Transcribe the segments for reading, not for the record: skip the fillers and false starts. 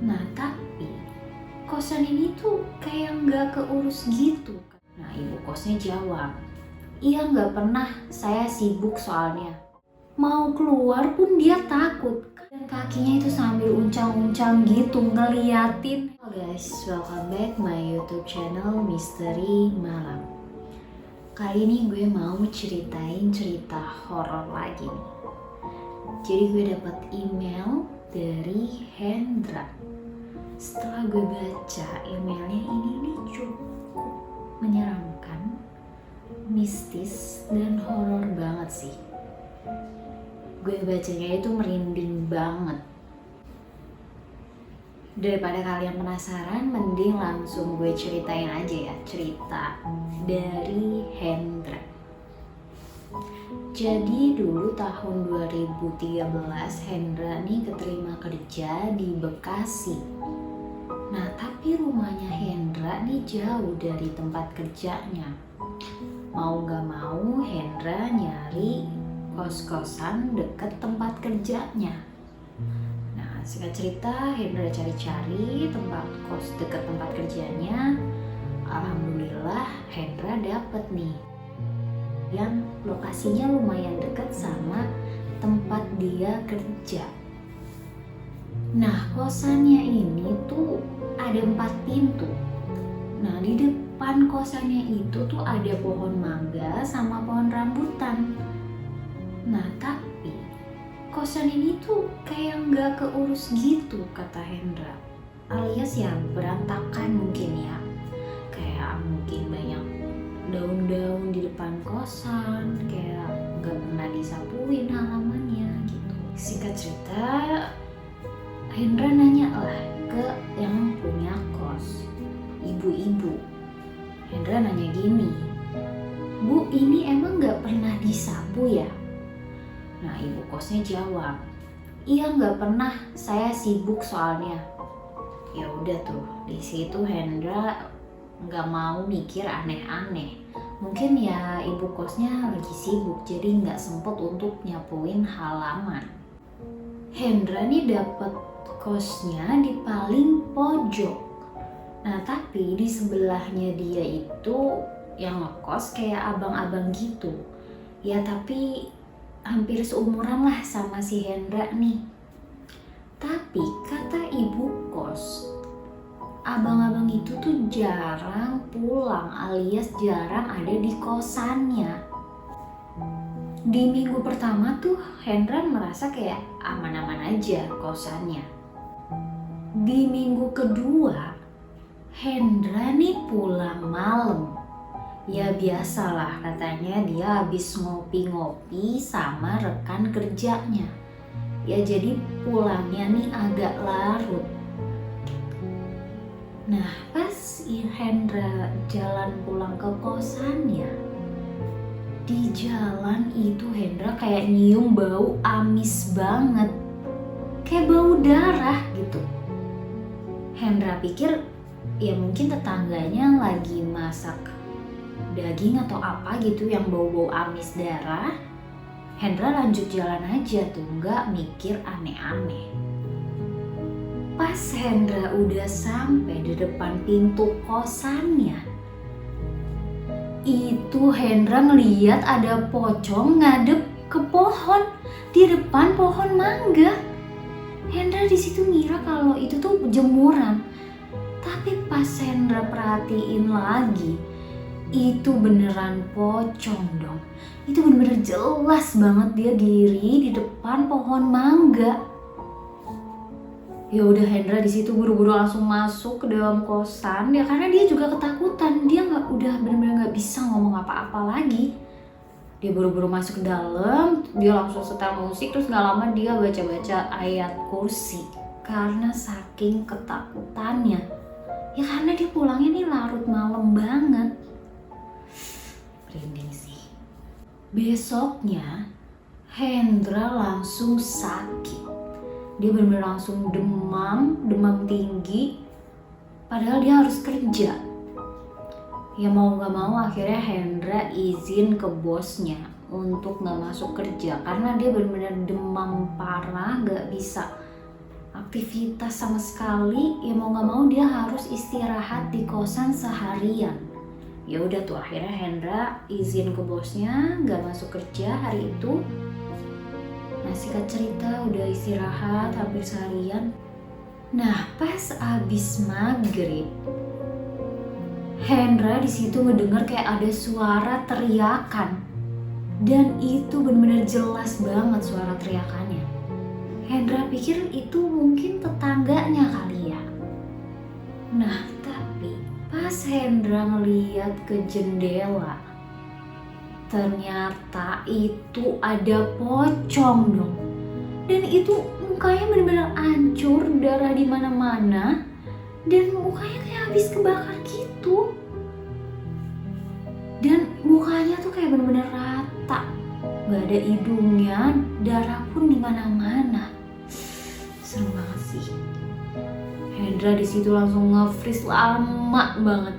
Nah tapi kosan ini tuh kayak nggak keurus gitu. Nah ibu kosnya jawab, iya nggak pernah, saya sibuk soalnya. Mau keluar pun dia takut. Dan kakinya itu sambil uncang-uncang gitu ngeliatin. Halo guys, welcome back my YouTube channel Misteri Malam. Kali ini gue mau ceritain cerita horor lagi nih. Jadi gue dapat email dari Hendra. Setelah gue baca emailnya, ini nih cukup menyeramkan, mistis, dan horor banget sih. Gue bacanya itu merinding banget. Daripada kalian penasaran, mending langsung gue ceritain aja ya cerita dari Hendra. Jadi dulu tahun 2013 Hendra nih keterima kerja di Bekasi. Nah tapi rumahnya Hendra nih jauh dari tempat kerjanya. Mau gak mau Hendra nyari kos-kosan deket tempat kerjanya. Nah singkat cerita Hendra cari-cari tempat kos deket tempat kerjanya. Alhamdulillah Hendra dapet nih yang lokasinya lumayan deket sama tempat dia kerja. Nah kosannya ini tuh ada 4 pintu. Nah di depan kosannya itu tuh ada pohon mangga sama pohon rambutan. Nah tapi kosan ini tuh kayak nggak keurus gitu kata Hendra. Alias ya berantakan mungkin ya. Kayak mungkin banyak daun-daun di depan kosan, kayak nggak pernah disapuin halamannya gitu. Singkat cerita Hendra nanya lah ke yang punya kos, ibu-ibu. Hendra nanya gini, Bu ini emang nggak pernah disapu ya? Nah ibu kosnya jawab, iya nggak pernah, saya sibuk soalnya. Ya udah tuh, di situ Hendra nggak mau mikir aneh-aneh. Mungkin ya ibu kosnya lagi sibuk, jadi nggak sempet untuk nyapuin halaman. Hendra nih dapet kosnya di paling pojok. Nah tapi di sebelahnya dia itu yang ngekos kayak abang-abang gitu. Ya tapi hampir seumuran lah sama si Hendra nih. Tapi kata ibu kos, abang-abang itu tuh jarang pulang alias jarang ada di kosannya. Di minggu pertama tuh Hendra merasa kayak aman-aman aja kosannya. Di minggu kedua Hendra nih pulang malam. Ya biasalah katanya dia habis ngopi-ngopi sama rekan kerjanya. Ya jadi pulangnya nih agak larut. Nah pas Hendra jalan pulang ke kosannya, di jalan itu Hendra kayak nyium bau amis banget. Kayak bau darah gitu. Hendra pikir ya mungkin tetangganya lagi masak daging atau apa gitu yang bau-bau amis darah. Hendra lanjut jalan aja tuh, nggak mikir aneh-aneh. Pas Hendra udah sampai di depan pintu kosannya, itu Hendra ngeliat ada pocong ngadep ke pohon di depan pohon mangga. Hendra di situ ngira kalau itu tuh jemuran. Tapi pas Hendra perhatiin lagi, itu beneran pocong dong. Itu bener-bener jelas banget dia diri di depan pohon mangga. Ya udah Hendra di situ buru-buru langsung masuk ke dalam kosan ya karena dia juga ketakutan. Dia udah bener-bener nggak bisa ngomong apa-apa lagi. Dia buru-buru masuk ke dalam, dia langsung setel musik, terus nggak lama dia baca-baca ayat kursi karena saking ketakutannya. Ya karena dia pulangnya nih larut malam banget. Merinding sih. Besoknya Hendra langsung sakit. Dia benar-benar langsung demam tinggi. Padahal dia harus kerja. Ya mau gak mau akhirnya Hendra izin ke bosnya untuk gak masuk kerja. Karena dia benar-benar demam parah, gak bisa aktivitas sama sekali, ya mau gak mau dia harus istirahat di kosan seharian. Ya udah tuh akhirnya Hendra izin ke bosnya gak masuk kerja hari itu. Nah singkat cerita udah istirahat hampir seharian. Nah pas abis maghrib, Hendra di situ ngedenger kayak ada suara teriakan, dan itu benar-benar jelas banget suara teriakannya. Hendra pikir itu mungkin tetangganya kali ya. Nah tapi pas Hendra ngeliat ke jendela, ternyata itu ada pocong dong. Dan itu mukanya benar-benar hancur, darah di mana-mana, dan mukanya kayak habis kebakar gitu. Dan mukanya tuh kayak benar-benar rata, nggak ada hidungnya, darah pun di mana-mana. Serem banget sih. Hendra di situ langsung nge-freeze lama banget.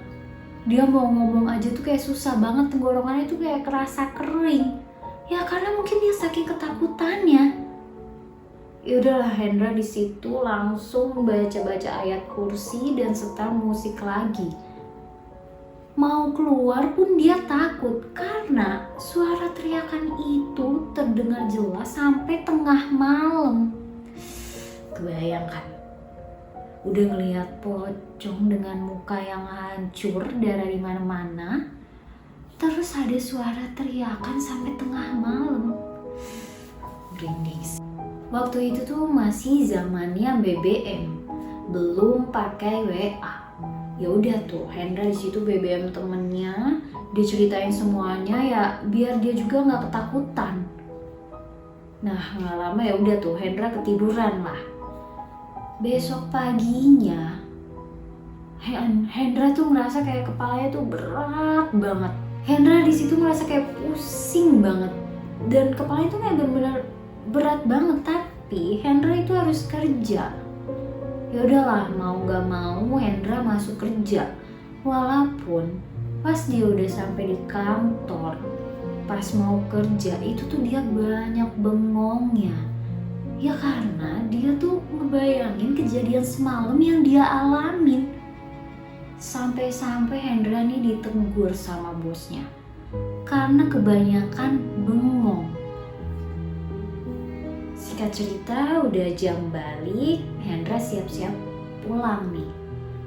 Dia mau ngomong aja tuh kayak susah banget, tenggorokannya tuh kayak kerasa kering. Ya karena mungkin dia saking ketakutannya. Ya udahlah, Hendra di situ langsung baca-baca ayat kursi dan setel musik lagi. Mau keluar pun dia takut karena suara teriakan itu terdengar jelas sampai tengah malam. Kebayangkan, udah ngeliat pocong dengan muka yang hancur, darah di mana-mana, terus ada suara teriakan sampai tengah malam. Merinding. Waktu itu tuh masih zamannya BBM, belum pakai WA. Ya udah tuh Hendra di situ BBM temennya, dia ceritain semuanya ya biar dia juga nggak ketakutan. Nah nggak lama ya udah tuh Hendra ketiduran lah. Besok paginya Hendra tuh merasa kayak kepalanya tuh berat banget. Hendra di situ merasa kayak pusing banget dan kepalanya tuh kayak benar-benar berat banget. Tapi Hendra itu harus kerja. Ya udahlah, mau nggak mau Hendra masuk kerja. Walaupun pas dia udah sampai di kantor, pas mau kerja itu tuh dia banyak bengongnya. Ya karena dia tuh ngebayangin kejadian semalam yang dia alamin. Sampai-sampai Hendra nih ditegur sama bosnya karena kebanyakan bengong. Singkat cerita udah jam balik, Hendra siap-siap pulang nih.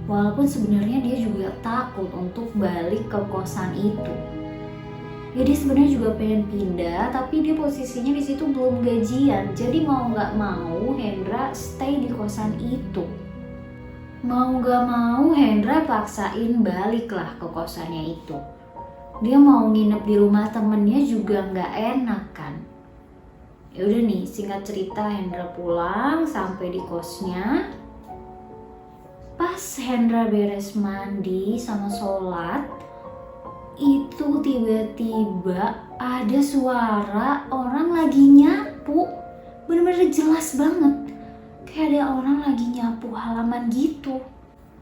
Walaupun sebenarnya dia juga takut untuk balik ke kosan itu. Jadi sebenarnya juga pengen pindah, tapi dia posisinya di situ belum gajian. Jadi mau nggak mau Hendra stay di kosan itu. Mau nggak mau Hendra paksain balik lah ke kosannya itu. Dia mau nginep di rumah temennya juga nggak enak kan. Ya udah nih, singkat cerita Hendra pulang sampai di kosnya. Pas Hendra beres mandi sama sholat, itu tiba-tiba ada suara orang lagi nyapu. Bener-bener jelas banget, kayak ada orang lagi nyapu halaman gitu.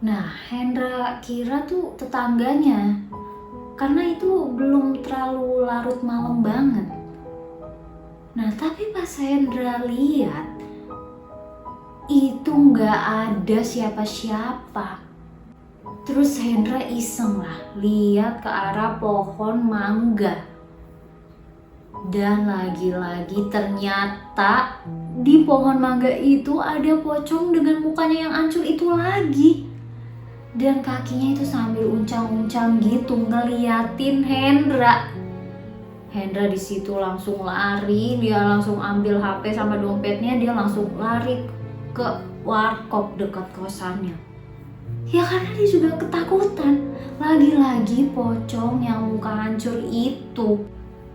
Nah Hendra kira tuh tetangganya, karena itu belum terlalu larut malam banget. Nah tapi pas Hendra lihat, itu nggak ada siapa-siapa. Terus Hendra iseng lah lihat ke arah pohon mangga. Dan lagi-lagi ternyata di pohon mangga itu ada pocong dengan mukanya yang hancur itu lagi. Dan kakinya itu sambil uncang-uncang gitu ngeliatin Hendra. Hendra di situ langsung lari, dia langsung ambil HP sama dompetnya, dia langsung lari ke warkop dekat kosannya. Ya karena dia juga ketakutan, lagi-lagi pocong yang muka hancur itu.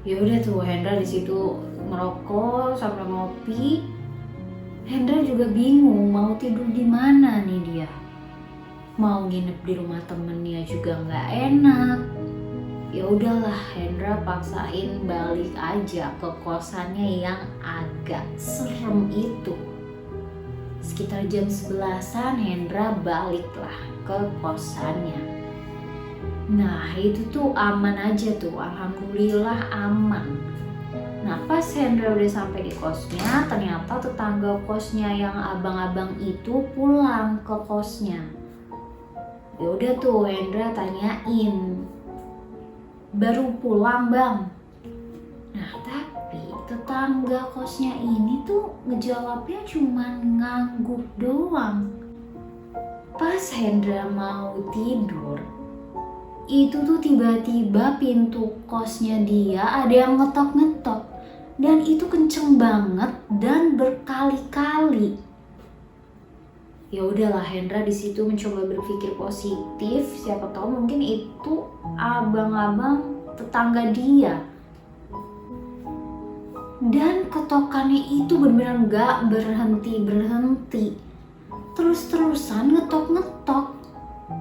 Ya udah tuh Hendra di situ ngerokok sambil ngopi. Hendra juga bingung mau tidur di mana nih dia. Mau nginep di rumah temennya juga nggak enak. Ya udahlah Hendra paksain balik aja ke kosannya yang agak serem itu. Sekitar jam 11-an Hendra baliklah ke kosannya. Nah itu tuh aman aja tuh, alhamdulillah aman. Nah pas Hendra udah sampai di kosnya, ternyata tetangga kosnya yang abang-abang itu pulang ke kosnya. Ya udah tuh Hendra tanyain, baru pulang bang? Nah tapi tetangga kosnya ini tuh ngejawabnya cuma ngangguk doang. Pas Hendra mau tidur, itu tuh tiba-tiba pintu kosnya dia ada yang ngetok-ngetok, dan itu kenceng banget dan berkali-kali. Ya udahlah, Hendra di situ mencoba berpikir positif, siapa tahu mungkin itu abang-abang tetangga dia. Dan ketokannya itu benar-benar gak berhenti, terus-terusan ngetok-ngetok.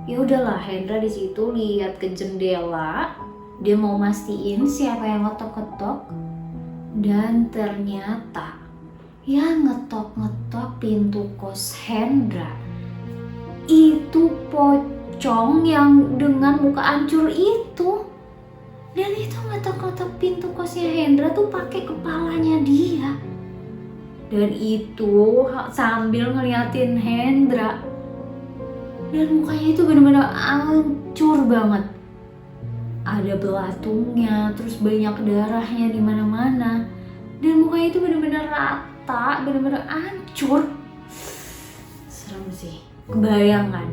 Ya udahlah, Hendra di situ lihat ke jendela, dia mau mastiin siapa yang ngetok-ngetok, dan ternyata yang ngetok-ngetok pintu kos Hendra itu pocong yang dengan muka hancur itu. Dan itu ngetok-ngetok pintu kosnya Hendra tuh pakai kepalanya dia, dan itu sambil ngeliatin Hendra. Dan mukanya itu benar-benar hancur banget. Ada belatungnya, terus banyak darahnya di mana-mana. Dan mukanya itu benar-benar rata, benar-benar hancur. Serem sih. Kebayang kan?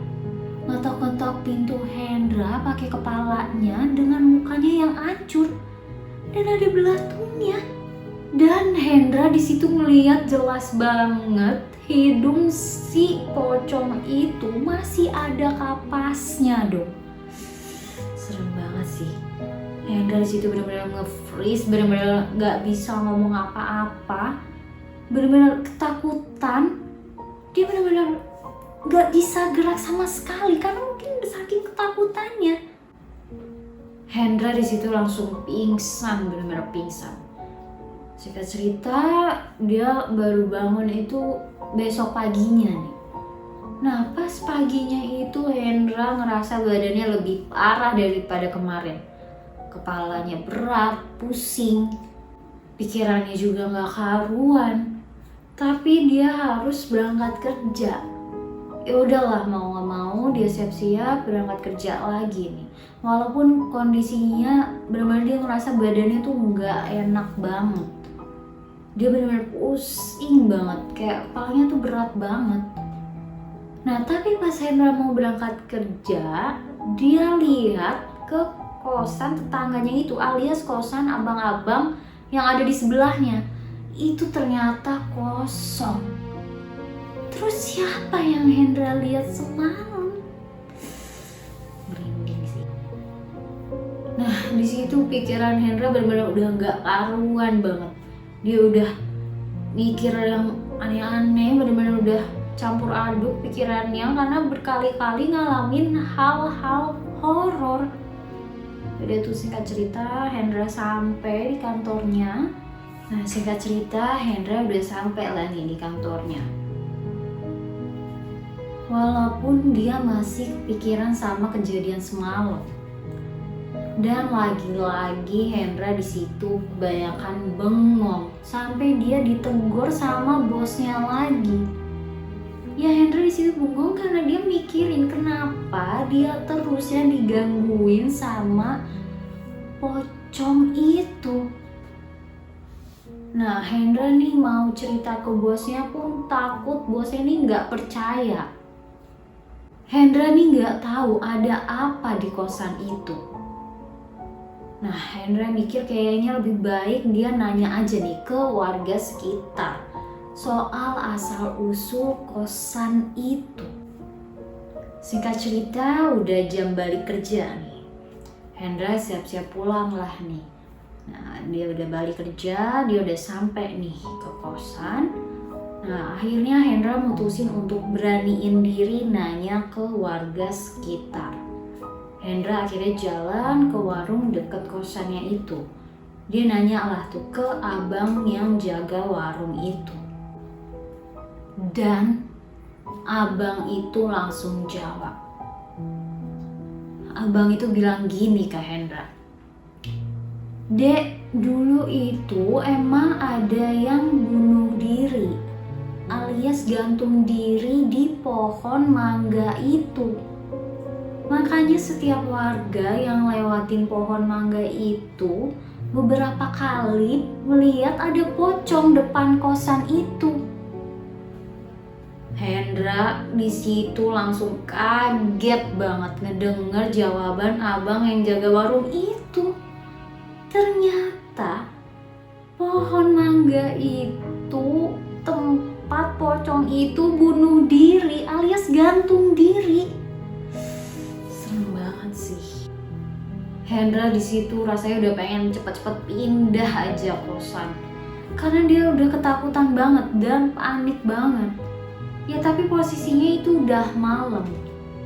Ngetok-ngetok pintu Hendra pakai kepalanya dengan mukanya yang hancur. Dan ada belatungnya. Dan Hendra di situ ngeliat jelas banget hidung si pocong itu masih ada kapasnya dong. Serem banget sih. Hendra di situ benar-benar nge-freeze, benar-benar nggak bisa ngomong apa-apa, benar-benar ketakutan. Dia benar-benar nggak bisa gerak sama sekali karena mungkin saking ketakutannya. Hendra di situ langsung pingsan, benar-benar pingsan. Singkat cerita, dia baru bangun itu besok paginya nih. Nah pas paginya itu Hendra ngerasa badannya lebih parah daripada kemarin. Kepalanya berat, pusing, pikirannya juga gak karuan. Tapi dia harus berangkat kerja. Ya udahlah, mau gak mau dia siap-siap berangkat kerja lagi nih. Walaupun kondisinya benar-benar dia ngerasa badannya tuh gak enak banget. Dia benar-benar pusing banget, kayak kepalanya tuh berat banget. Nah tapi pas Hendra mau berangkat kerja, dia lihat ke kosan tetangganya itu, alias kosan abang-abang yang ada di sebelahnya. Itu ternyata kosong. Terus siapa yang Hendra lihat semalam? Merinding sih. Nah di situ pikiran Hendra benar-benar udah nggak karuan banget. Dia udah mikir yang aneh-aneh, benar-benar udah campur aduk pikirannya karena berkali-kali ngalamin hal-hal horor. Udah tuh singkat cerita Hendra sampai di kantornya. Nah singkat cerita Hendra udah sampai lah nih di kantornya. Walaupun dia masih kepikiran sama kejadian semalam. Dan lagi-lagi Hendra di situ kebanyakan bengong sampai dia ditegur sama bosnya lagi. Ya Hendra di situ bengong karena dia mikirin kenapa dia terusnya digangguin sama pocong itu. Nah Hendra nih mau cerita ke bosnya pun takut bosnya nih nggak percaya. Hendra nih nggak tahu ada apa di kosan itu. Nah Hendra mikir kayaknya lebih baik dia nanya aja nih ke warga sekitar soal asal-usul kosan itu. Singkat cerita udah jam balik kerja nih. Hendra siap-siap pulang lah nih. Nah dia udah balik kerja, dia udah sampai nih ke kosan. Nah akhirnya Hendra mutusin untuk beraniin diri nanya ke warga sekitar. Hendra akhirnya jalan ke warung dekat kosannya itu. Dia nanya lah tuh ke abang yang jaga warung itu. Dan abang itu langsung jawab. Abang itu bilang gini ke Hendra. Dek, dulu itu emang ada yang bunuh diri alias gantung diri di pohon mangga itu. Makanya setiap warga yang lewatin pohon mangga itu beberapa kali melihat ada pocong depan kosan itu. Hendra di situ langsung kaget banget ngedenger jawaban abang yang jaga warung itu. Ternyata pohon mangga itu tempat pocong itu bunuh diri alias gantung diri. Serem banget sih. Hendra di situ rasanya udah pengen cepet-cepet pindah aja kosan. Karena dia udah ketakutan banget dan panik banget. Ya tapi posisinya itu udah malam.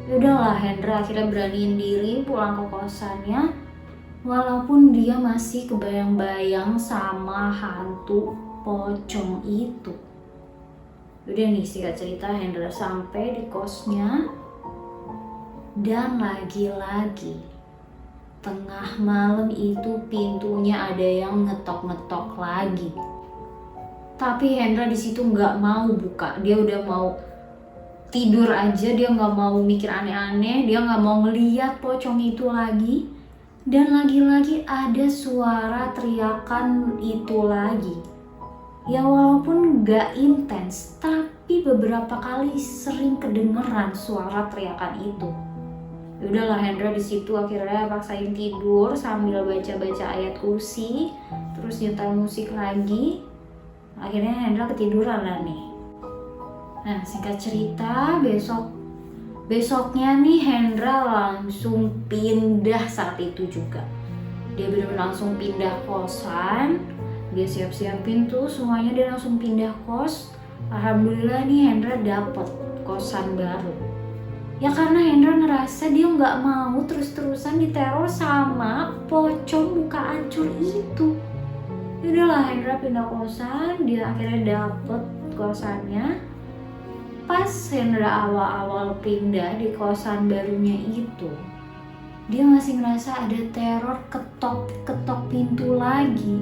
Yaudahlah, Hendra akhirnya beraniin diri pulang ke kosannya. Walaupun dia masih kebayang-bayang sama hantu pocong itu. Udah nih, singkat cerita Hendra sampai di kosnya. Dan lagi-lagi tengah malam itu pintunya ada yang ngetok-ngetok lagi. Tapi Hendra di situ nggak mau buka. Dia udah mau tidur aja, dia nggak mau mikir aneh-aneh, dia nggak mau ngeliat pocong itu lagi. Dan lagi-lagi ada suara teriakan itu lagi. Ya walaupun gak intens, tapi beberapa kali sering kedengeran suara teriakan itu. Udahlah, Hendra di situ akhirnya paksain tidur sambil baca-baca ayat kursi, terus nyetel musik lagi. Akhirnya Hendra ketiduran lah nih. Nah, singkat cerita, besoknya nih Hendra langsung pindah saat itu juga. Dia benar-benar langsung pindah kosan. Dia siap-siapin tuh semuanya, dia langsung pindah kos. Alhamdulillah nih Hendra dapet kosan baru. Ya karena Hendra ngerasa dia nggak mau terus-terusan diteror sama pocong muka ancur itu. Yaudahlah, Hendra pindah kosan. Dia akhirnya dapet kosannya. Pas Hendra awal-awal pindah di kosan barunya itu, dia masih ngerasa ada teror ketok-ketok pintu lagi.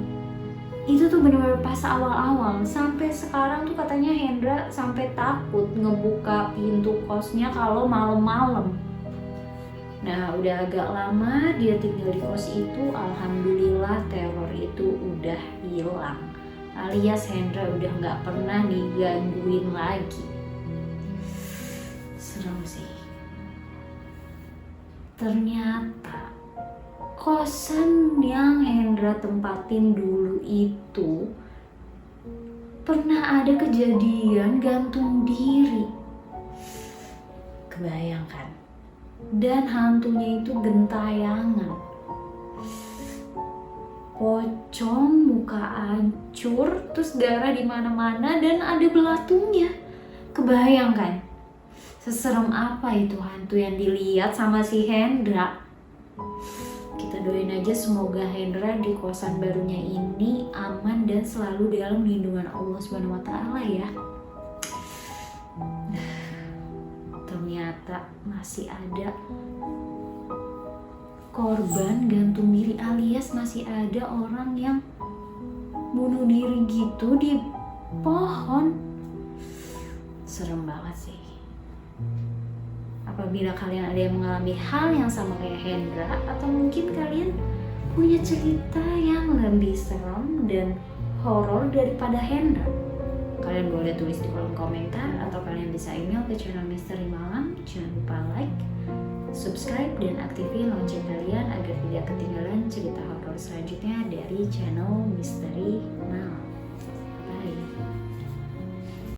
Itu tuh bener-bener pas awal-awal. Sampai sekarang tuh katanya Hendra sampai takut ngebuka pintu kosnya kalau malam-malam. Nah, udah agak lama dia tinggal di kos itu, alhamdulillah teror itu udah hilang. Alias Hendra udah gak pernah digangguin lagi. Serem sih. Ternyata kosan yang Hendra tempatin dulu itu pernah ada kejadian gantung diri. Kebayangkan. Dan hantunya itu gentayangan. Pocong, muka hancur, terus darah di mana-mana dan ada belatunya. Kebayangkan. Seserem apa itu hantu yang dilihat sama si Hendra? Kita doain aja semoga Hendra di kosan barunya ini aman dan selalu dalam lindungan Allah SWT ya. Ternyata masih ada korban gantung diri alias masih ada orang yang bunuh diri gitu di pohon. Serem banget sih. Apabila kalian ada yang mengalami hal yang sama kayak Hendra, atau mungkin kalian punya cerita yang lebih serem dan horor daripada Hendra, kalian boleh tulis di kolom komentar atau kalian bisa email ke channel Misteri Malam. Jangan lupa like, subscribe, dan aktifin lonceng kalian agar tidak ketinggalan cerita horor selanjutnya dari channel Misteri Malam.